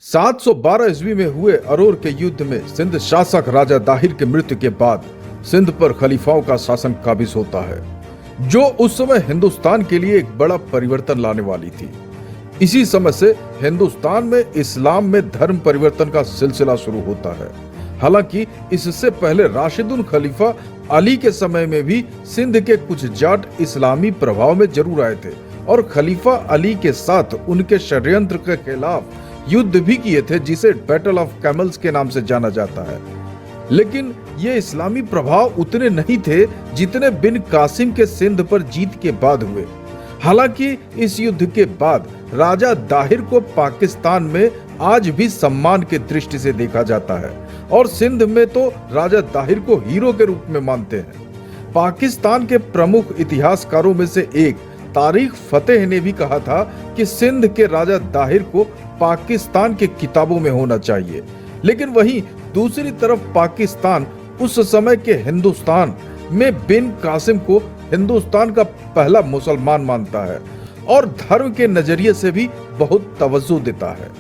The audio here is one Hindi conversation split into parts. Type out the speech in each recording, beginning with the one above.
712 ईस्वी में हुए अरोर के युद्ध में सिंध शासक राजा दाहिर की मृत्यु के बाद सिंध पर खलीफाओं का शासन काबिज होता है, जो उस समय हिंदुस्तान के लिए एक बड़ा परिवर्तन लाने वाली थी। इसी समय से हिंदुस्तान में इस्लाम में धर्म परिवर्तन का सिलसिला शुरू होता है। हालांकि इससे पहले राशिदुल खलीफा अली के समय में भी सिंध के कुछ जाट इस्लामी प्रभाव में जरूर आए थे और खलीफा अली के साथ उनके षड्यंत्र के खिलाफ युद्ध भी किए थे, जिसे बैटल ऑफ कैमल्स के नाम से जाना जाता है। लेकिन ये इस्लामी प्रभाव उतने नहीं थे जितने बिन कासिम के सिंध पर जीत के बाद हुए। हालांकि इस युद्ध के बाद राजा दाहिर को पाकिस्तान में आज भी सम्मान की दृष्टि से देखा जाता है और सिंध में तो राजा दाहिर को हीरो के रूप में मानते हैं। पाकिस्तान के प्रमुख इतिहासकारों में से एक तारीख फतेह ने भी कहा था कि सिंध के राजा दाहिर को पाकिस्तान के किताबों में होना चाहिए। लेकिन वहीं दूसरी तरफ पाकिस्तान उस समय के हिंदुस्तान में बिन कासिम को हिंदुस्तान का पहला मुसलमान मानता है और धर्म के नजरिए से भी बहुत तवज्जो देता है।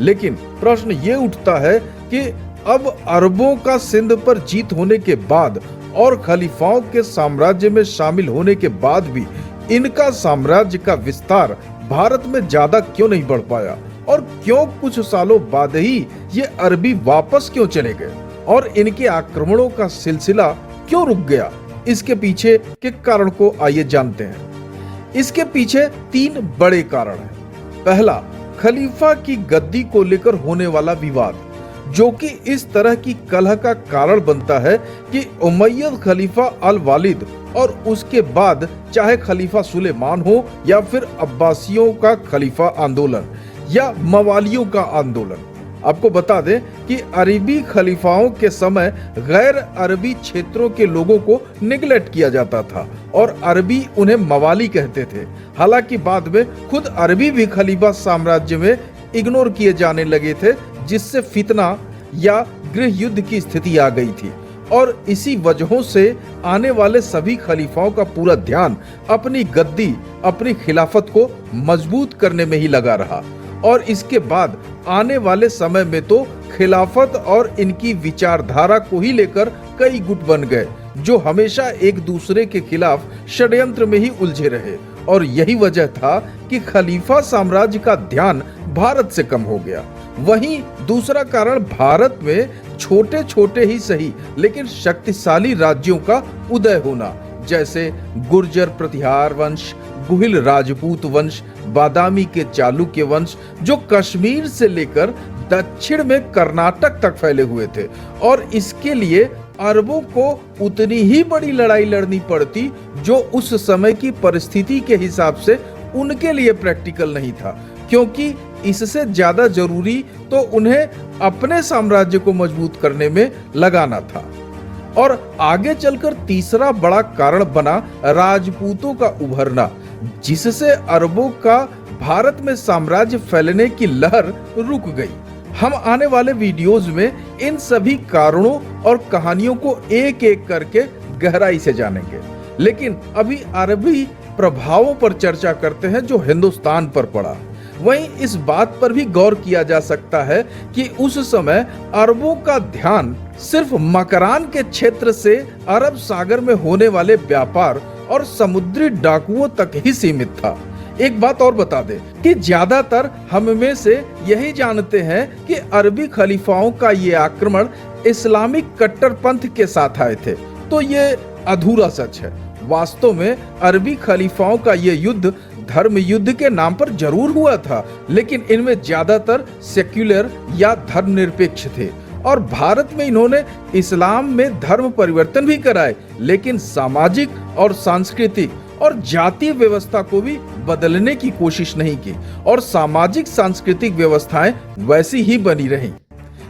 लेकिन प्रश्न ये उठता है कि अब अरबों का सिंध पर जीत होने के बाद और खलीफाओं के साम्राज्य में शामिल होने के बाद भी इनका साम्राज्य का विस्तार भारत में ज्यादा क्यों नहीं बढ़ पाया और क्यों कुछ सालों बाद ही ये अरबी वापस क्यों चले गए और इनके आक्रमणों का सिलसिला क्यों रुक गया? इसके पीछे के कारण को आइए जानते हैं। इसके पीछे तीन बड़े कारण हैं। पहला, खलीफा की गद्दी को लेकर होने वाला विवाद, जो कि इस तरह की कलह का कारण बनता है कि उमैयद खलीफा अल वालिद और उसके बाद चाहे खलीफा सुलेमान हो या फिर अब्बासियों का खलीफा आंदोलन या मवालियों का आंदोलन। आपको बता दें कि अरबी खलीफाओं के समय गैर अरबी क्षेत्रों के लोगों को निगलेक्ट किया जाता था और अरबी उन्हें मवाली कहते थे। हालांकि बाद में खुद अरबी भी खलीफा साम्राज्य में इग्नोर किए जाने लगे थे, जिससे फितना या गृह युद्ध की स्थिति आ गई थी और इसी वजहों से आने वाले सभी खलीफाओं का पूरा ध्यान अपनी गद्दी, अपनी खिलाफत को मजबूत करने में ही लगा रहा। और इसके बाद आने वाले समय में तो खिलाफत और इनकी विचारधारा को ही लेकर कई गुट बन गए, जो हमेशा एक दूसरे के खिलाफ षड्यंत्र में ही उलझे रहे और यही वजह था कि खलीफा साम्राज्य का ध्यान भारत से कम हो गया। वहीं दूसरा कारण भारत में छोटे छोटे ही सही लेकिन शक्तिशाली राज्यों का उदय होना, जैसे गुर्जर प्रतिहार वंश, गुहिल राजपूत वंश, बादामी के चालुक्य वंश, जो कश्मीर से लेकर दक्षिण में कर्नाटक तक फैले हुए थे और इसके लिए अरबों को उतनी ही बड़ी लड़ाई लड़नी पड़ती, जो उस समय की परिस्थिति के हिसाब से उनके लिए प्रैक्टिकल नहीं था, क्योंकि इससे ज्यादा जरूरी तो उन्हें अपने साम्राज्य को मजबूत करने में लगाना था। और आगे चलकर तीसरा बड़ा कारण बना राजपूतों का उभरना, जिससे अरबों का भारत में साम्राज्य फैलने की लहर रुक गई। हम आने वाले वीडियोस में इन सभी कारणों और कहानियों को एक एक करके गहराई से जानेंगे। लेकिन अभी अरबी प्रभावों पर चर्चा करते हैं जो हिंदुस्तान पर पड़ा। वहीं इस बात पर भी गौर किया जा सकता है कि उस समय अरबों का ध्यान सिर्फ मकरान के क्षेत्र से अरब सागर में होने वाले व्यापार और समुद्री डाकुओं तक ही सीमित था। एक बात और बता दें कि ज्यादातर हम में से यही जानते हैं कि अरबी खलीफाओं का ये आक्रमण इस्लामिक कट्टरपंथ के साथ आए थे, तो ये अधूरा सच है। वास्तव में अरबी खलीफाओं का ये युद्ध धर्म युद्ध के नाम पर जरूर हुआ था, लेकिन इनमें ज्यादातर सेक्युलर या धर्मनिरपेक्ष थे और भारत में इन्होंने इस्लाम में धर्म परिवर्तन भी कराए, लेकिन सामाजिक और सांस्कृतिक और जातीय व्यवस्था को भी बदलने की कोशिश नहीं की और सामाजिक सांस्कृतिक व्यवस्थाएं वैसी ही बनी रहीं।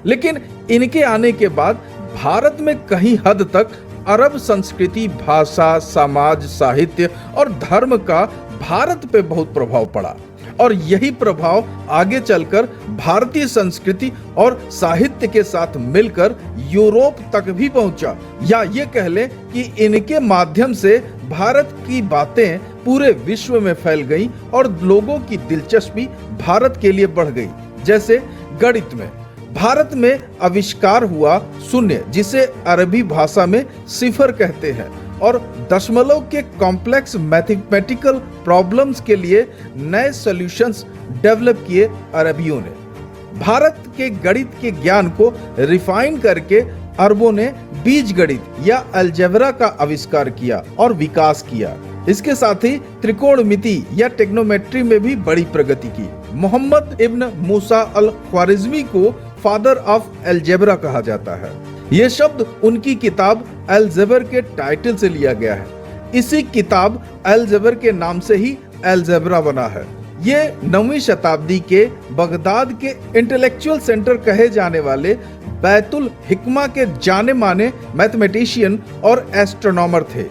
लेकिन इनके आने के बाद भारत में कहीं हद तक अरब संस्कृति, भाषा, समाज, साहित्य और धर्म का भारत पे बहुत प्रभाव पड़ा और यही प्रभाव आगे चलकर भारतीय संस्कृति और साहित्य के साथ मिलकर यूरोप तक भी पहुंचा, या ये कह लें कि इनके माध्यम से भारत की बातें पूरे विश्व में फैल गईं और लोगों की दिलचस्पी भारत के लिए बढ़ गई। जैसे गणित में भारत में आविष्कार हुआ शून्य, जिसे अरबी भाषा में सिफर कहते हैं, और दशमलव के कॉम्प्लेक्स मैथमेटिकल प्रॉब्लम्स के लिए नए सॉल्यूशंस डेवलप किए अरबियों ने। भारत के गणित के ज्ञान को रिफाइन करके अरबों ने बीज गणित या अलजेब्रा का आविष्कार किया और विकास किया। इसके साथ ही त्रिकोणमिति या टेक्नोमेट्री में भी बड़ी प्रगति की। मोहम्मद इब्न मूसा अल ख्वारिज़मी को फादर ऑफ अलजेब्रा कहा जाता है। यह शब्द उनकी किताब अलजेबर के टाइटल से लिया गया है। इसी किताब अलजेबर के नाम से ही अलजेब्रा बना है। ये 9वीं शताब्दी के बगदाद के इंटेलेक्चुअल सेंटर कहे जाने वाले बैतुल हिकमा के जाने माने मैथमेटिशियन और एस्ट्रोनॉमर थे।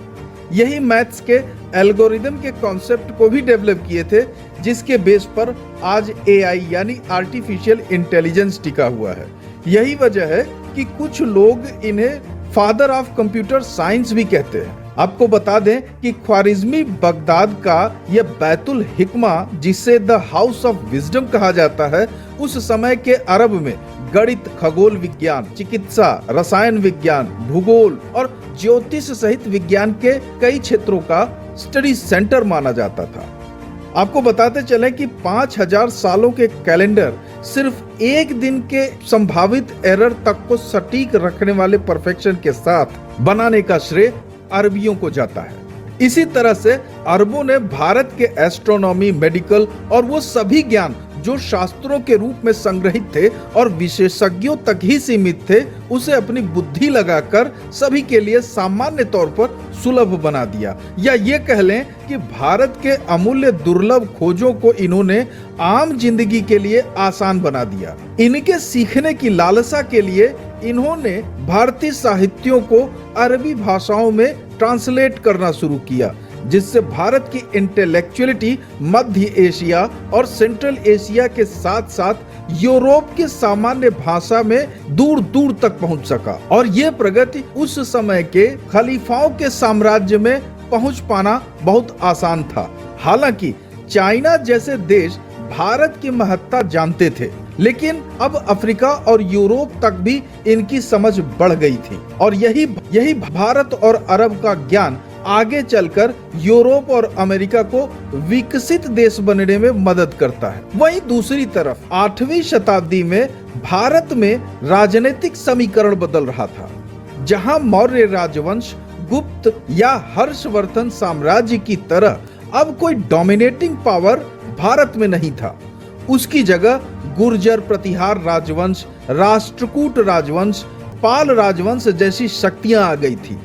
यही मैथ्स के एल्गोरिदम के कॉन्सेप्ट को भी डेवलप किए थे, जिसके बेस पर आज एआई यानी आर्टिफिशियल इंटेलिजेंस टिका हुआ है। यही वजह है कि कुछ लोग इन्हें फादर ऑफ कंप्यूटर साइंस भी कहते हैं। आपको बता दें कि ख्वारिज़मी बगदाद का यह बैतुल हिकमा, जिसे द हाउस ऑफ विजडम कहा जाता है, उस समय के अरब में गणित, खगोल विज्ञान, चिकित्सा, रसायन विज्ञान, भूगोल और ज्योतिष सहित विज्ञान के कई क्षेत्रों का स्टडी सेंटर माना जाता था। आपको बताते चलें कि 5000 सालों के कैलेंडर सिर्फ एक दिन के संभावित एरर तक को सटीक रखने वाले परफेक्शन के साथ बनाने का श्रेय अरबियों को जाता है। इसी तरह से अरबों ने भारत के एस्ट्रोनॉमी, मेडिकल और वो सभी ज्ञान जो शास्त्रों के रूप में संग्रहित थे और विशेषज्ञों तक ही सीमित थे, उसे अपनी बुद्धि लगाकर सभी के लिए सामान्य तौर पर सुलभ बना दिया। या ये कह लें कि भारत के अमूल्य दुर्लभ खोजों को इन्होंने आम जिंदगी के लिए आसान बना दिया। इनके सीखने की लालसा के लिए इन्होंने भारतीय साहित्यों को अरबी भाषाओं में ट्रांसलेट करना शुरू किया, जिससे भारत की इंटेलेक्चुअलिटी मध्य एशिया और सेंट्रल एशिया के साथ साथ यूरोप के सामान्य भाषा में दूर दूर तक पहुंच सका। और ये प्रगति उस समय के खलीफाओं के साम्राज्य में पहुंच पाना बहुत आसान था। हालांकि चाइना जैसे देश भारत की महत्ता जानते थे, लेकिन अब अफ्रीका और यूरोप तक भी इनकी समझ बढ़ गई थी। और यही भारत और अरब का ज्ञान आगे चलकर यूरोप और अमेरिका को विकसित देश बनने में मदद करता है। वहीं दूसरी तरफ 8वीं शताब्दी में भारत में राजनीतिक समीकरण बदल रहा था। जहां मौर्य राजवंश, गुप्त या हर्षवर्धन साम्राज्य की तरह अब कोई डोमिनेटिंग पावर भारत में नहीं था। उसकी जगह गुर्जर प्रतिहार राजवंश, राष्ट्रकूट राजवंश, पाल राजवंश जैसी शक्तियां आ गई थी,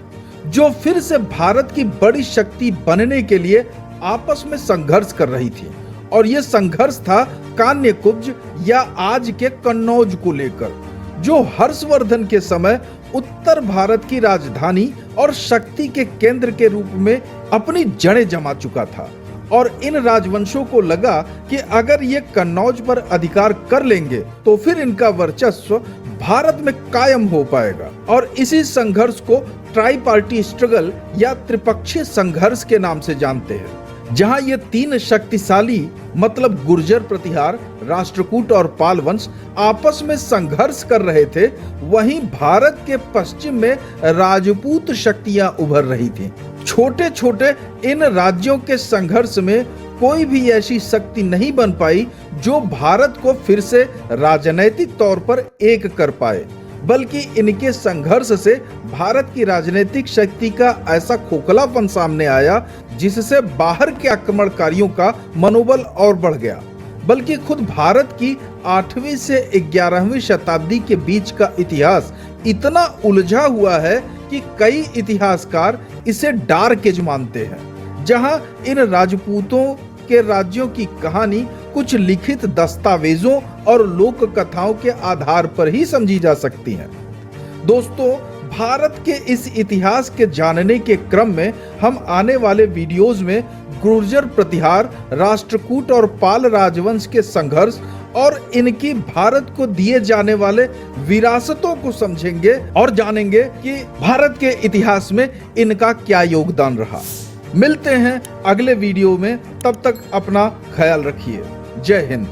जो फिर से भारत की बड़ी शक्ति बनने के लिए आपस में संघर्ष कर रही थी। और यह संघर्ष था कान्यकुब्ज या आज के कन्नौज को लेकर, जो हर्षवर्धन के समय उत्तर भारत की राजधानी और शक्ति के केंद्र के रूप में अपनी जड़ें जमा चुका था। और इन राजवंशों को लगा कि अगर ये कन्नौज पर अधिकार कर लेंगे तो फिर इनका वर्चस्व भारत में कायम हो पाएगा। और इसी संघर्ष को ट्राई पार्टी स्ट्रगल या त्रिपक्षीय संघर्ष के नाम से जानते हैं, जहां ये तीन शक्तिशाली मतलब गुर्जर प्रतिहार, राष्ट्रकूट और पाल वंश आपस में संघर्ष कर रहे थे। वहीं भारत के पश्चिम में राजपूत शक्तियां उभर रही थीं। छोटे छोटे इन राज्यों के संघर्ष में कोई भी ऐसी शक्ति नहीं बन पाई जो भारत को फिर से राजनैतिक तौर पर एक कर पाए, बल्कि इनके संघर्ष से भारत की राजनीतिक शक्ति का ऐसा खोखलापन सामने आया जिससे बाहर के आक्रमणकारियों का मनोबल और बढ़ गया। बल्कि खुद भारत की 8वीं से 11वीं शताब्दी के बीच का इतिहास इतना उलझा हुआ है कि कई इतिहासकार इसे डार्क एज मानते हैं, जहां इन राजपूतों के राज्यों की कहानी कुछ लिखित दस्तावेजों और लोक कथाओं के आधार पर ही समझी जा सकती है। दोस्तों, भारत के इस इतिहास के जानने के क्रम में हम आने वाले वीडियोस में गुर्जर प्रतिहार, राष्ट्रकूट और पाल राजवंश के संघर्ष और इनकी भारत को दिए जाने वाले विरासतों को समझेंगे और जानेंगे कि भारत के इतिहास में इनका क्या योगदान रहा। मिलते हैं अगले वीडियो में, तब तक अपना ख्याल रखिए। जय हिंद।